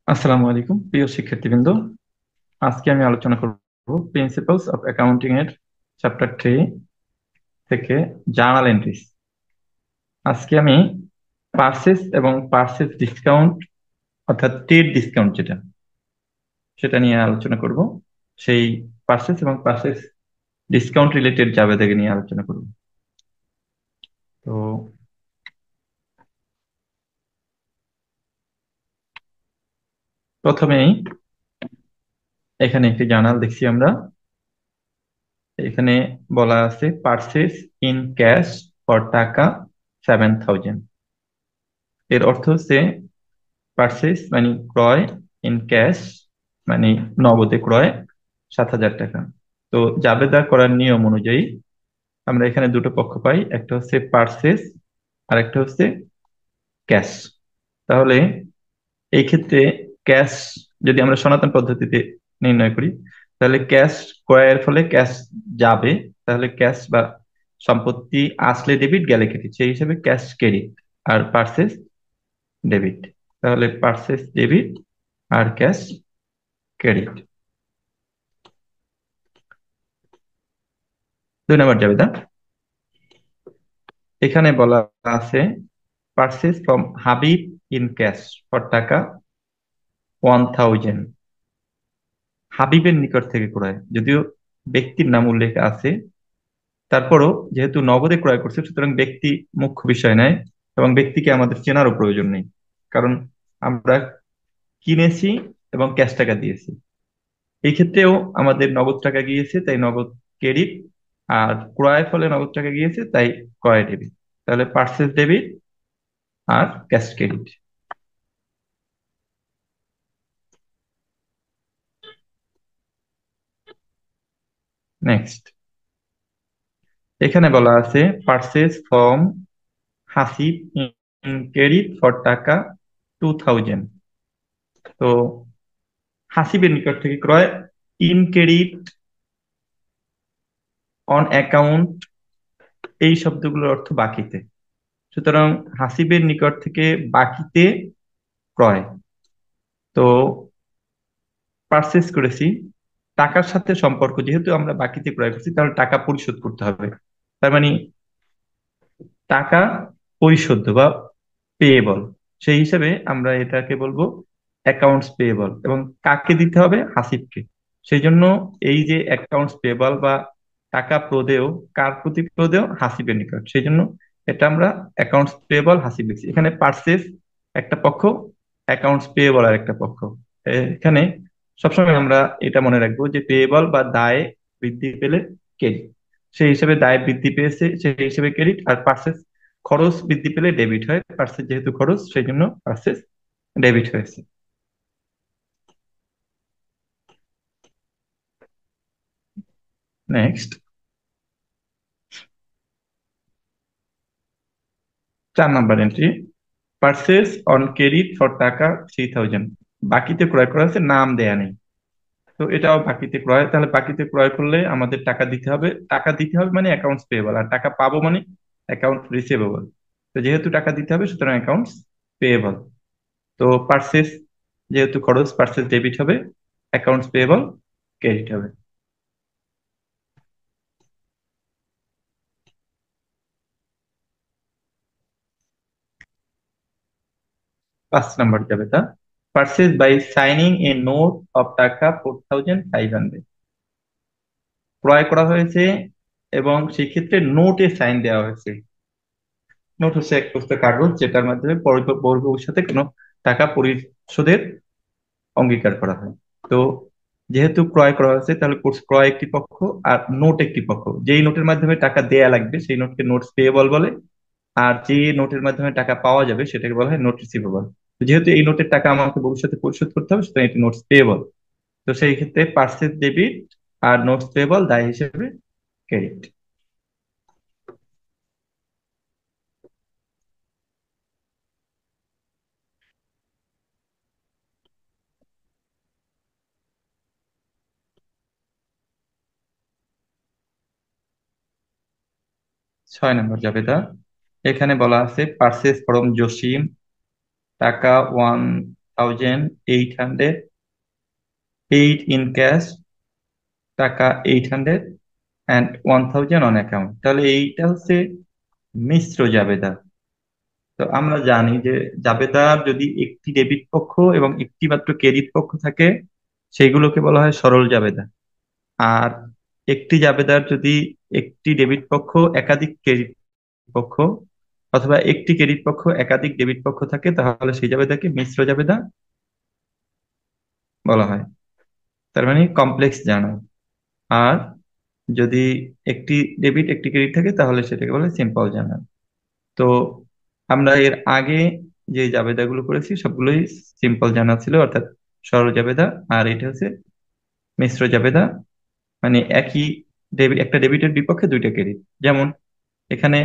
আসসালামু আলাইকুম প্রিয় শিক্ষার্থীবৃন্দ। আজকে আমি আলোচনা করব প্রিন্সিপালস অফ অ্যাকাউন্টিং এর চ্যাপ্টার 3 থেকে জার্নাল এন্ট্রিজ। আজকে আমি পার্সেস এবং পার্সেস ডিসকাউন্ট অর্থাৎ ট্রেড ডিসকাউন্ট সেটা নিয়ে আলোচনা করব। সেই পার্সেস এবং পার্সেস ডিসকাউন্ট রিলেটেড জাবেদাকে নিয়ে আলোচনা করব। তো প্রথমেই এখানে একটি জার্নাল দেখছি আমরা। এখানে বলা আছে পার্সেস ইন ক্যাশ ফর টাকা 7,000। এর অর্থ হচ্ছে পারচেজ মানে ক্রয়, ইন ক্যাশ মানে নগদে ক্রয় 7,000 টাকা। তো জাবেদা করার নিয়ম অনুযায়ী আমরা এখানে দুটো পক্ষ পাই, একটা হচ্ছে পারচেজ আর একটা হচ্ছে ক্যাশ। তাহলে এই ক্ষেত্রে ক্যাশ যদি আমরা সনাতন পদ্ধতিতে নির্ণয় করি, তাহলে ক্যাশ ক্রয়ের ফলে ক্যাশ যাবে, তাহলে ক্যাশ বা সম্পত্তি আসলে ডেবিট গেলে ক্রেডিট, সেই হিসেবে ক্যাশ ক্রেডিট আর পারচেজ ডেবিট। তাহলে পারচেজ ডেবিট আর ক্যাশ ক্রেডিট। 2 নম্বর জাবেদা, এখানে বলা আছে purchase from Habib in cash for টাকা 1,000। হাবিবের নিকট থেকে ক্রয়, যদিও ব্যক্তির নাম উল্লেখ আছে, তারপরও যেহেতু নগদে ক্রয় করছে সুতরাং ব্যক্তি মুখ্য বিষয় নয় এবং ব্যক্তিকে আমাদের চেনারও প্রয়োজন নেই, কারণ আমরা কিনেছি এবং ক্যাশ টাকা দিয়েছি। এই ক্ষেত্রেও আমাদের নগদ টাকা গিয়েছে তাই নগদ ক্রেডিট, আর ক্রয়ের ফলে নগদ টাকা গিয়েছে তাই ক্রয় ডেবিট। তাহলে পার্সেস ডেবিট আর ক্যাশ ক্রেডিট। নেক্সট, এখানে বলা আছে purchase from Hasib in credit for টাকা 2,000। তো হাসিবের নিকট থেকে ক্রয়, ইন ক্রেডিট, অন অ্যাকাউন্ট, এই শব্দগুলোর অর্থ বাকিতে। সুতরাং হাসিবের নিকট থেকে বাকিতে ক্রয়। তো পারচেস করেছি, টাকার সাথে সম্পর্ক যেহেতু আমরা বাকিতে ক্রয় করছি তাহলে টাকা পরিশোধ করতে হবে। তার মানে টাকা পরিশোধ্য বা পেয়েবল, সেই হিসেবে আমরা এটাকে বলবো অ্যাকাউন্টস পেয়েবল। এবং কাকে দিতে হবে? হাসিবকে। সেই জন্য এই যে অ্যাকাউন্টস পেয়েবল বা টাকা প্রদেয়, কার প্রতি প্রদেয়? হাসিবের নিকট। সেই জন্য এটা আমরা অ্যাকাউন্টস পেয়েবল হাসিব লিখছি। এখানে পার্সেস একটা পক্ষ, অ্যাকাউন্টস পেয়েবল আর একটা পক্ষ। এখানে সবসময় আমরা এটা মনে রাখবো যে পেয়েবল বা দায় বৃদ্ধি পেলে ক্রেডিট, সেই হিসেবে দায় বৃদ্ধি পেয়েছে সেই হিসেবে ক্রেডিট। আর পার্সেস খরচ বৃদ্ধি পেলে ডেবিট হয়, পার্সেস যেহেতু খরচ সেই জন্য পার্সেস ডেবিট হয়েছে। Next, 4 number entry, purchase on credit for টাকা 3,000। বাকিতে ক্রয় করা আছে, নাম দেয়া নেই। তো এটাও বাকিতে ক্রয়, তাহলে বাকিতে ক্রয় করলে আমাদের টাকা দিতে হবে। টাকা দিতে হবে মানে অ্যাকাউন্টস পেয়েবল, আর টাকা পাবো মানে অ্যাকাউন্ট রিসিভেবল। তো যেহেতু টাকা দিতে হবে সুতরাং অ্যাকাউন্টস পেয়েবল। তো পার্সেস যেহেতু খরচ, পার্সেস ডেবিট হবে, অ্যাকাউন্টস পেয়েবল ক্রেডিট হবে। 5 নম্বর যাবে তা, purchase by signing A note of টাকা 4,500। ক্রয় করা হয়েছে এবং সেই ক্ষেত্রে নোটে সাইন দেওয়া হয়েছে। নোট হচ্ছে এক পুস্তক কাগজ যেটার মাধ্যমে ভবিষ্যতে কোনো টাকা পরিশোধের অঙ্গীকার করা হয়। তো যেহেতু ক্রয় করা হয়েছে তাহলে ক্রয় একটি পক্ষ আর নোট একটি পক্ষ। যেই নোটের মাধ্যমে টাকা দেয়া লাগবে সেই নোটকে নোটস পেয়েবল বলে, আর যে নোটের মাধ্যমে টাকা পাওয়া যাবে সেটাকে বলা হয় নোট রিসিভেবল। যেহেতু এই নোটের টাকা আমাকে ভবিষ্যতে পরিশোধ করতে হবে সুতরাং এটি নোটস পেয়েবল। তো সেই ক্ষেত্রে পার্সেস ডেবিট আর নোটস পেয়েবল দায় হিসেবে ক্রেডিট। 6 নম্বর জাবেদা, এখানে বলা আছে পার্সেস ফ্রম জসিম টাকা 1 8 ইন ক্যাশ, টাকা 800, অ্যান্ড 1000 অন অ্যাকাউন্ট। তাহলে এইটা হচ্ছে মিশ্র জাবেদা। তো আমরা জানি যে জাবেদার যদি একটি ডেবিট পক্ষ এবং একটি মাত্র ক্রেডিট পক্ষ থাকে, সেগুলোকে বলা হয় সরল জাবেদা। আর একটি জাবেদার যদি একটি ডেবিট পক্ষ, একাধিক ক্রেডিট পক্ষ, অথবা একটি ক্রেডিট পক্ষ একাধিক ডেবিট পক্ষ থাকে, তাহলে সেই জাবেদাকে মিশ্র জাবেদা বলা হয়। তার মানে কমপ্লেক্স জার্নাল। আর যদি একটি ডেবিট একটি ক্রেডিট থাকে, তাহলে সেটাকে বলে সিম্পল জার্নাল। তো আমরা এর আগে যে জাবেদাগুলো করেছি সবগুলোই সিম্পল জার্নাল ছিল, অর্থাৎ সরল জাবেদা। আর এটা হচ্ছে মিশ্র জাবেদা, মানে একই ডেবিট, একটা ডেবিটের বিপক্ষে দুইটা ক্রেডিট। যেমন এখানে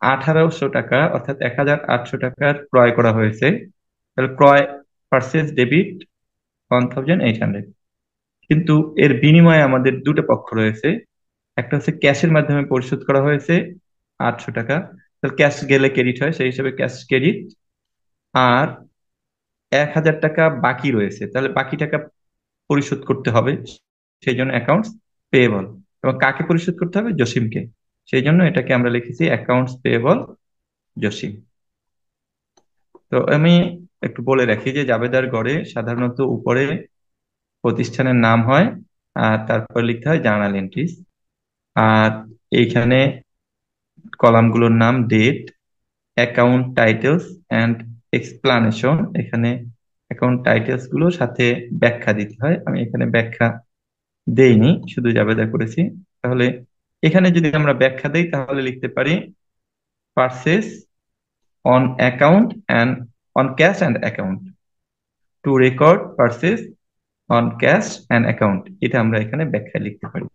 1800 টাকা অর্থাৎ 1800 টাকার ক্রয় করা হয়েছে, তাহলে ক্রয় পারচেজ ডেবিট 1800। কিন্তু এর বিনিময়ে আমাদের দুটো পক্ষ রয়েছে। একটা হচ্ছে ক্যাশের মাধ্যমে পরিশোধ করা হয়েছে 800 টাকা, তাহলে ক্যাশ গেলে ক্রেডিট হয়, সেই হিসেবে ক্যাশ ক্রেডিট। আর 1000 টাকা বাকি রয়েছে, তাহলে বাকি টাকা পরিশোধ করতে হবে, সেই জন্য অ্যাকাউন্টস পেয়েবল। এবং কাকে পরিশোধ করতে হবে? জসিমকে। সেই জন্য এটাকে আমরা লিখেছি অ্যাকাউন্টস পেয়েবল জসিম। তো আমি একটু বলে রাখি যে জাবেদার গড়ে সাধারণত উপরে প্রতিষ্ঠানের নাম হয়, আর তারপর লিখতে হয় জার্নাল এন্ট্রিজ। আর এইখানে কলামগুলোর নাম date, account titles and explanation. এখানে অ্যাকাউন্ট টাইটেলস গুলোর সাথে ব্যাখ্যা দিতে হয়, আমি এখানে ব্যাখ্যা দেইনি, শুধু জাবেদা করেছি। তাহলে এখানে যদি আমরা ব্যাখ্যা দেই তাহলে লিখতে পারি purchase on account and on cash and account, two record purchase on cash and account. এটা আমরা এখানে ব্যাখ্যায় লিখতে পারি।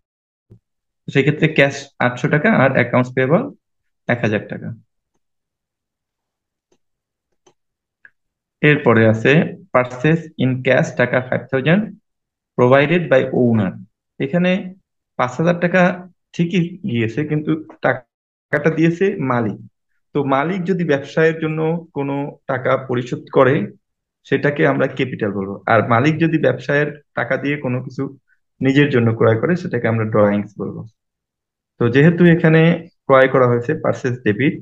তো সেক্ষেত্রে ক্যাশ 800 টাকা আর অ্যাকাউন্টস পেয়েবল 1000 টাকা। এরপরে আছে পারচেস ইন ক্যাশ টাকা 5000 প্রোভাইডেড বাই ওনার। এখানে 5000 টাকা ঠিকই গিয়েছে, কিন্তু টাকাটা দিয়েছে মালিক। তো মালিক যদি ব্যবসায়ের জন্য কোনো টাকা পরিশোধ করে, সেটাকে আমরা ক্যাপিটাল বলবো। আর মালিক যদি ব্যবসায়ের টাকা দিয়ে কোনো কিছু নিজের জন্য ক্রয় করে, সেটাকে আমরা ড্রয়িংস বলবো। তো যেহেতু এখানে ক্রয় করা হয়েছে পারচেস ডেবিট,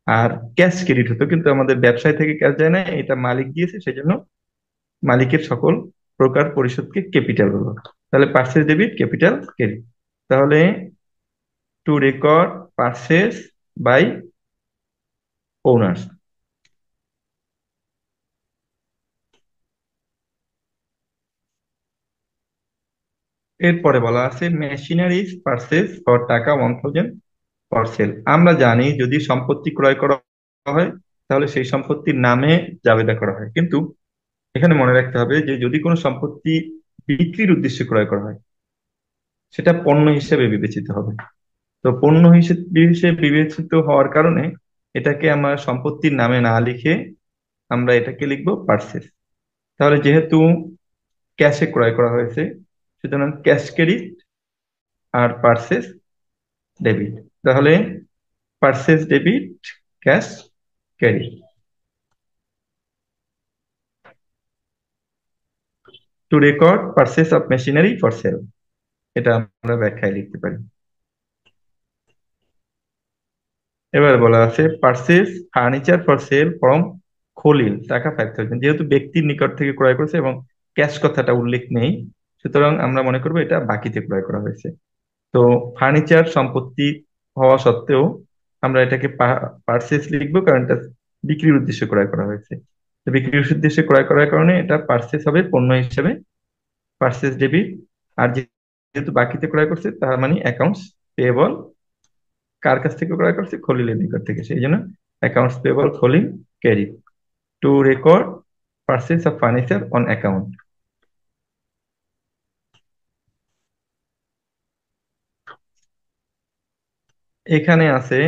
আর ক্যাশ ক্রেডিট হতো, কিন্তু আমাদের ব্যবসায় থেকে ক্যাশ যায় না, এটা মালিক দিয়েছে, সেই জন্য মালিকের সকল প্রকার পরিশোধকে ক্যাপিটাল বলবো। তাহলে পারচেস ডেবিট, ক্যাপিটাল, ক্রেডিট। তাহলে to record purchase by owners. এরপরে বলা আছে মেশিনারিজ পারচেস ফর টাকা 1000 ফর সেল। আমরা জানি যদি সম্পত্তি ক্রয় করা হয়, তাহলে সেই সম্পত্তির নামে জাবেদা করা হয়। কিন্তু এখানে মনে রাখতে হবে যে যদি কোনো সম্পত্তি বিক্রির উদ্দেশ্যে ক্রয় করা হয়, সেটা পণ্য হিসেবে বিবেচিত হবে। তো পণ্য হিসেবে বিবেচিত হওয়ার কারণে এটাকে আমরা সম্পত্তির নামে না লিখে আমরা এটাকে লিখবো পার্সেস। তাহলে যেহেতু ক্যাশে ক্রয় করা হয়েছে, সুতরাং ক্যাশ ক্রেডিট আর পার্সেস ডেবিট। তাহলে purchase debit, cash credit. To record purchase of machinery for sale, এটা আমরা ব্যাখ্যায় লিখতে পারি। এবার বলা আছে purchase furniture for sale from Khalil টাকা 5000। যেহেতু ব্যক্তির নিকট থেকে ক্রয় করেছে এবং ক্যাশ কথাটা উল্লেখ নেই, সুতরাং আমরা মনে করবো এটা বাকিতে ক্রয় করা হয়েছে। তো ফার্নিচার সম্পত্তি হওয়া সত্ত্বেও আমরা এটাকে পারচেজ লিখবো, কারণ এটা বিক্রির উদ্দেশ্যে ক্রয় করা হয়েছে। তো বিক্রির উদ্দেশ্যে ক্রয় করার কারণে এটা পারচেজ হবে পণ্য হিসেবে, পারচেজ ডেবিট। আর যেহেতু বাকিতে ক্রয় করছে, তার মানে অ্যাকাউন্টস পেয়েবল। কার কাছ থেকে ক্রয় করছে? খলিলের নিকট থেকে, সেই জন্য accounts payable Khalil credit. To record purchase of furniture on account. এখানে আছে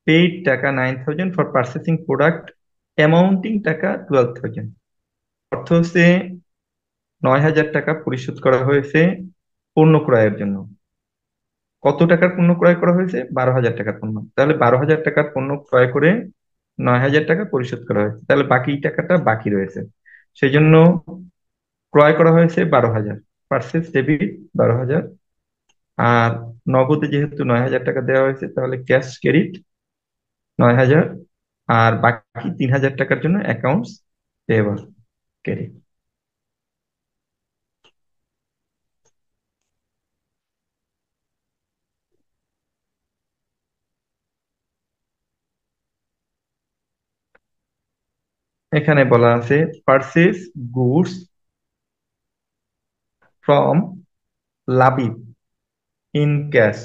পেইড টাকা 9000 ফর পারচেসিং প্রোডাক্ট অ্যামাউন্টিং টাকা 12000। অর্থ হচ্ছে 9000 টাকা পরিশোধ করা হয়েছে পণ্য ক্রয়ের জন্য। কত টাকার পণ্য ক্রয় করা হয়েছে? 12000 টাকার পণ্য। তাহলে 12000 টাকার পণ্য ক্রয় করে 9000 টাকা পরিশোধ করা হয়েছে, তাহলে বাকি টাকাটা বাকি রয়েছে। সেই জন্য ক্রয় করা হয়েছে 12,000, পার্সেস ডেবিট 12,000। আর নগদে যেহেতু 9,000 টাকা দেওয়া হয়েছে, তাহলে ক্যাশ ক্রেডিট 9,000। আর বাকি 3,000 টাকার জন্য অ্যাকাউন্টস পেয়েবল ক্রেডিট। এখানে বলা আছে purchase goods from Labib in cash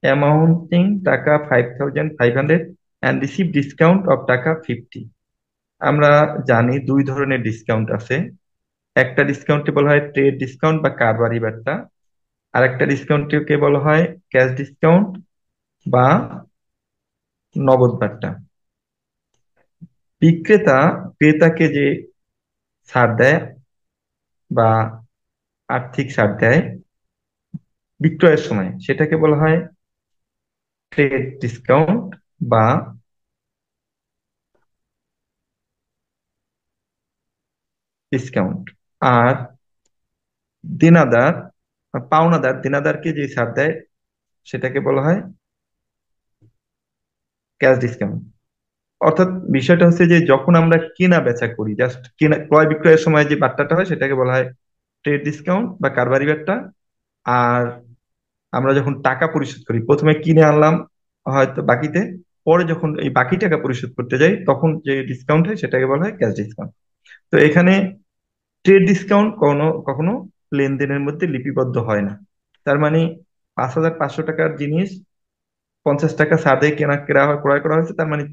amounting টাকা 5,500 অ্যান্ড রিসিভ ডিসকাউন্ট অফ টাকা 50। আমরা জানি দুই ধরনের ডিসকাউন্ট আছে। একটা ডিসকাউন্টকে বলা হয় ট্রেড ডিসকাউন্ট বা কারবারি বার্তা, আর একটা ডিসকাউন্টকে বলা হয় ক্যাশ ডিসকাউন্ট বা নগদ বার্তা। বিক্রেতা ক্রেতাকে যে ছাড় দেয় বা আর্থিক ছাড় দেয় বিক্রয়ের সময়, সেটাকে বলা হয় ট্রেড ডিসকাউন্ট বা ডিসকাউন্ট। আর দেনাদার পাওনাদার দেনাদারকে যে ছাড় দেয় সেটাকে বলা হয় ক্যাশ ডিসকাউন্ট। অর্থাৎ বিষয়টা হচ্ছে যে যখন আমরা কেনা বেচা করি, জাস্ট কেনা ক্রয় বিক্রয়ের সময় যে বার্তাটা হয় সেটাকে বলা হয় ট্রেড ডিসকাউন্ট বা কারবারি বার্তা। আর আমরা যখন টাকা পরিশোধ করি, প্রথমে কিনে আনলাম হয়তো বাকিতে, পরে যখন এই বাকি টাকা পরিশোধ করতে যাই তখন যে ডিসকাউন্ট হয় সেটাকে বলা হয় ক্যাশ ডিসকাউন্ট। তো এখানে ট্রেড ডিসকাউন্ট কখনো কখনো লেনদেনের মধ্যে লিপিবদ্ধ হয় না। তার মানে 5,500 টাকার জিনিস 50 টাকা ছাড়ে ক্রয় করা হয়েছে, তার মানে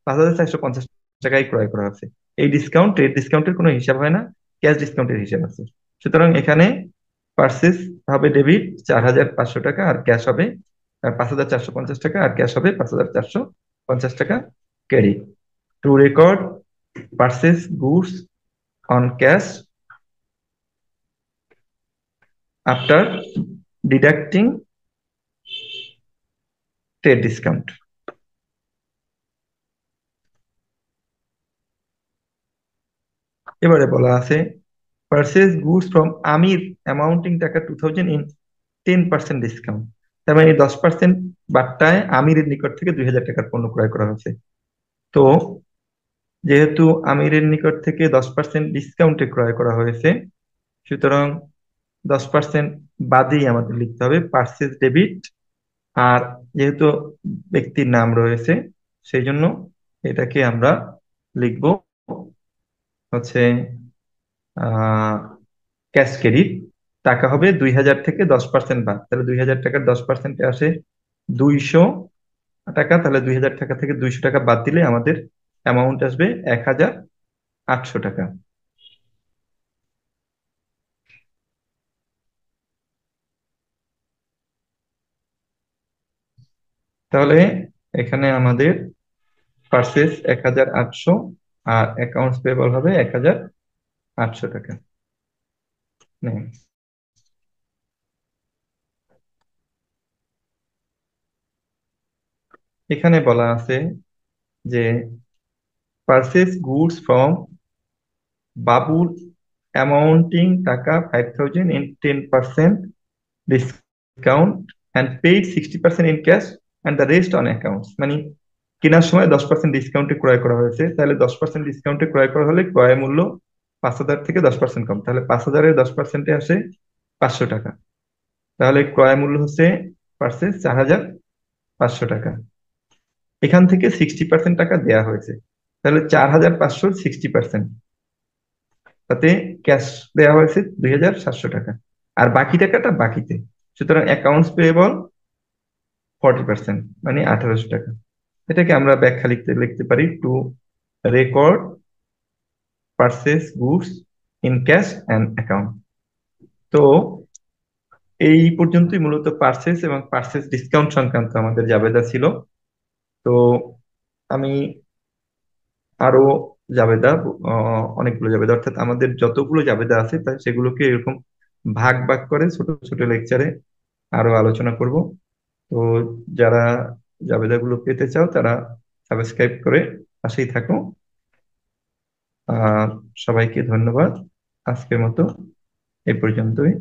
5,450 টাকায় ক্রয় করা হয়েছে। এই ডিসকাউন্ট ট্রেড ডিসকাউন্টের কোনো হিসাব হয় না, ক্যাশ ডিসকাউন্টের হিসাব আছে। সুতরাং এখানে পার্সেস হবে ডেবিট 4,500 টাকা, আর ক্যাশ হবে 5,450 টাকা, আর ক্যাশ হবে 5,450 টাকা credit. To record purchase goods on cash after deducting trade discount. এবারে বলা আছে purchase goods from Amir amounting টাকা 2,000 ইন 10% ডিসকাউন্ট। তার মানে 10% বার্তায় আমিরের নিকট থেকে 2,000 টাকার পণ্য ক্রয় করা হয়েছে। তো যেহেতু আমিরের নিকট থেকে 10% ডিসকাউন্টে ক্রয় করা হয়েছে, সুতরাং 10% বাদেই আমাদের লিখতে হবে পার্সেস ডেবিট। আর যেহেতু ব্যক্তির নাম রয়েছে, সেই জন্য এটাকে আমরা লিখবো হচ্ছে ক্যাশ ক্রেডিট। টাকা হবে 2,000 থেকে 10% বাদ, তাহলে 2,000 টাকার 10%-এ আসে 200 টাকা। তাহলে 2,000 টাকা থেকে 200 টাকা বাদ দিলে আমাদের অ্যামাউন্ট আসবে 1,800 টাকা। তাহলে এখানে আমাদের পার্সেস 1,800 আর অ্যাকাউন্টস পেয়েবল হবে 1,800 টাকা। Next, এখানে বলা আছে যে purchase goods from Babul amounting টাকা 5,000 in 10% discount and paid 60% in cash and the rest on accounts. মানে কেনার সময় 10% ডিসকাউন্টে ক্রয় করা হয়েছে, তাহলে 10% ডিসকাউন্টে ক্রয় করা হলে ক্রয় মূল্য 5,000 থেকে 10% কম, তাহলে 5,000-এর 10%-এ আসে 500 টাকা। তাহলে ক্রয় মূল্য হচ্ছে পার্সে 4,500 টাকা। এখান থেকে 60% টাকা দেয়া হয়েছে, তাহলে 4,500 60%, তাতে ক্যাশ দেওয়া হয়েছে 2,700 টাকা, আর বাকি টাকাটা বাকিতে। সুতরাং অ্যাকাউন্টস পেয়েবল 40%, মানে 1,800 টাকা। এটাকে আমরা ব্যাখ্যা লিখতে লিখতে পারি two record purchase goods in cash and account. তো এই পর্যন্তই মূলত পারচেস এবং পারচেস ডিসকাউন্ট সংক্রান্ত আমাদের জাবেদা ছিল। তো আমি আরো জাবেদা অনেকগুলো জাবেদা, অর্থাৎ আমাদের যতগুলো জাবেদা আছে তাই সেগুলোকে এরকম ভাগ ভাগ করে ছোট ছোট লেকচারে আরো আলোচনা করব। তো যারা জাবেদাগুলো পেতে চাও তারা সাবস্ক্রাইব করে পাশেই থাকো। আহ সবাইকে ধন্যবাদ। আজকের মতো এ পর্যন্তই।